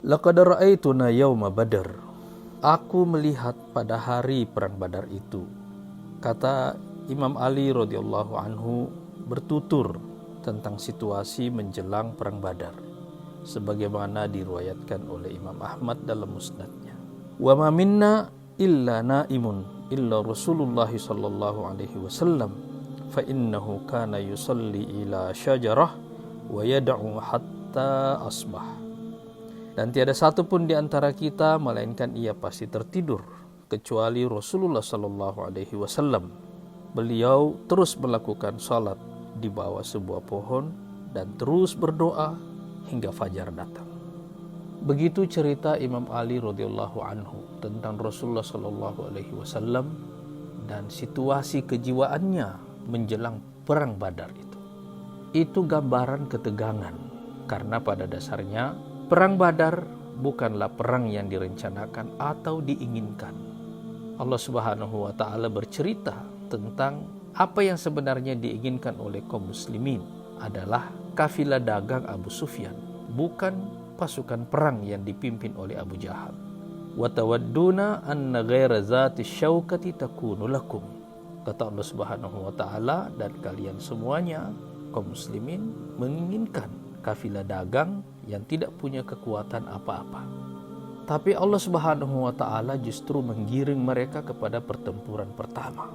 Laqad ra'aituna yauma Badr. Aku melihat pada hari perang Badar itu. Kata Imam Ali radhiyallahu anhu bertutur tentang situasi menjelang perang Badar, sebagaimana diriwayatkan oleh Imam Ahmad dalam musnadnya. Wa ma minna illa naimun illa Rasulullah sallallahu alaihi wasallam fa innahu kana yusalli ila syajarah wa yad'u hatta asbah. Dan tiada satu pun di antara kita melainkan ia pasti tertidur kecuali Rasulullah sallallahu alaihi wasallam. Beliau terus melakukan salat di bawah sebuah pohon dan terus berdoa hingga fajar datang. Begitu cerita Imam Ali radhiyallahu anhu tentang Rasulullah sallallahu alaihi wasallam dan situasi kejiwaannya menjelang perang Badar itu. Itu gambaran ketegangan, karena pada dasarnya perang Badar bukanlah perang yang direncanakan atau diinginkan. Allah Subhanahu wa taala bercerita tentang apa yang sebenarnya diinginkan oleh kaum muslimin adalah kafilah dagang Abu Sufyan, bukan pasukan perang yang dipimpin oleh Abu Jahal. Wa tawadduna anna ghaira zati syaukati takunu lakum. Kata Allah Subhanahu wa taala, dan kalian semuanya kaum muslimin menginginkan kafilah dagang yang tidak punya kekuatan apa-apa. Tapi Allah Subhanahu wa taala justru menggiring mereka kepada pertempuran pertama.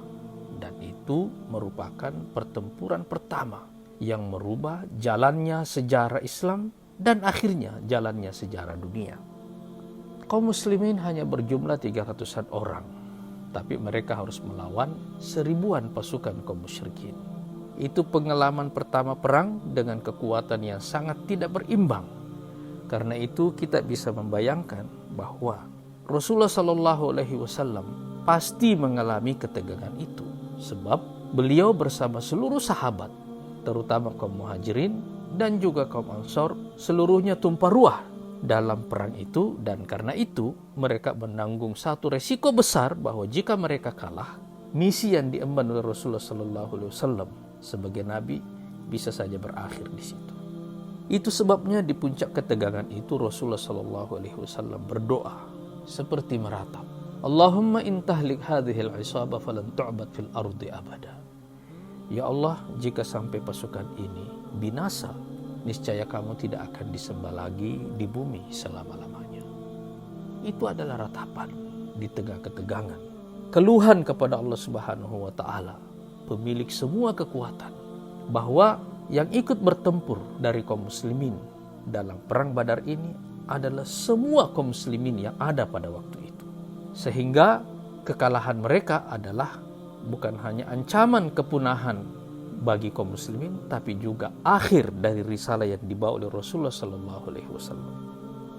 Dan itu merupakan pertempuran pertama yang merubah jalannya sejarah Islam dan akhirnya jalannya sejarah dunia. Kaum muslimin hanya berjumlah 300-an orang, tapi mereka harus melawan 1000-an pasukan kaum musyrikin. Itu pengalaman pertama perang dengan kekuatan yang sangat tidak berimbang. Karena itu kita bisa membayangkan bahwa Rasulullah Shallallahu Alaihi Wasallam pasti mengalami ketegangan itu, sebab beliau bersama seluruh sahabat, terutama kaum muhajirin dan juga kaum ansor, seluruhnya tumpah ruah dalam perang itu. Dan karena itu mereka menanggung satu resiko besar bahwa jika mereka kalah, misi yang diemban oleh Rasulullah Shallallahu Alaihi Wasallam sebagai nabi bisa saja berakhir di situ. Itu sebabnya di puncak ketegangan itu Rasulullah Shallallahu Alaihi Wasallam berdoa seperti meratap, Allahumma intahlik hadhil isabah falan tu'bad fil ardi abada. Ya Allah, jika sampai pasukan ini binasa, niscaya kamu tidak akan disembah lagi di bumi selama-lamanya. Itu adalah ratapan di tengah ketegangan, keluhan kepada Allah Subhanahu wa taala, pemilik semua kekuatan, bahwa yang ikut bertempur dari kaum muslimin dalam perang Badar ini adalah semua kaum muslimin yang ada pada waktu itu. Sehingga kekalahan mereka adalah bukan hanya ancaman kepunahan bagi kaum muslimin, tapi juga akhir dari risalah yang dibawa oleh Rasulullah sallallahu alaihi wasallam.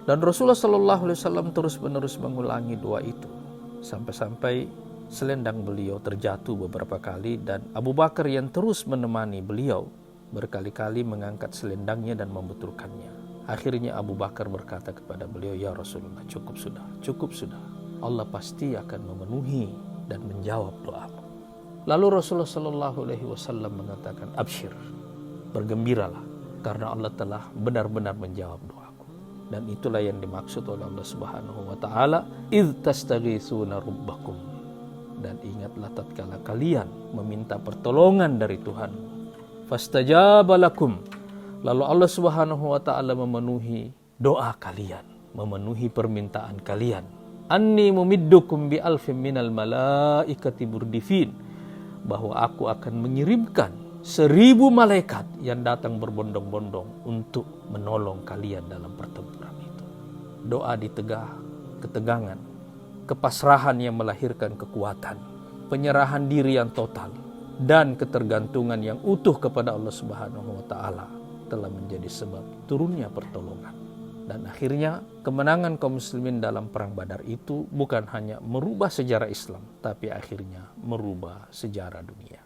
Dan Rasulullah sallallahu alaihi wasallam terus-menerus mengulangi doa itu sampai-sampai selendang beliau terjatuh beberapa kali, dan Abu Bakar yang terus menemani beliau berkali-kali mengangkat selendangnya dan membetulkannya. Akhirnya Abu Bakar berkata kepada beliau, ya Rasulullah, cukup sudah. Allah pasti akan memenuhi dan menjawab doamu. Lalu Rasulullah sallallahu alaihi wasallam mengatakan, absyir, bergembiralah, karena Allah telah benar-benar menjawab doaku. Dan itulah yang dimaksud oleh Allah Subhanahu wa taala, idz tastaghitsuna rabbakum. Dan ingatlah tatkala kalian meminta pertolongan dari Tuhan, fastajaba lakum, lalu Allah Subhanahu wa taala memenuhi doa kalian, memenuhi permintaan kalian. Anni mumiddukum bi alfin minal malaikati murdifin, bahwa aku akan mengirimkan 1000 malaikat yang datang berbondong-bondong untuk menolong kalian dalam pertempuran itu. Doa di tengah ketegangan, kepasrahan yang melahirkan kekuatan, penyerahan diri yang total, dan ketergantungan yang utuh kepada Allah Subhanahu wa taala telah menjadi sebab turunnya pertolongan. Dan akhirnya kemenangan kaum muslimin dalam perang Badar itu bukan hanya merubah sejarah Islam, tapi akhirnya merubah sejarah dunia.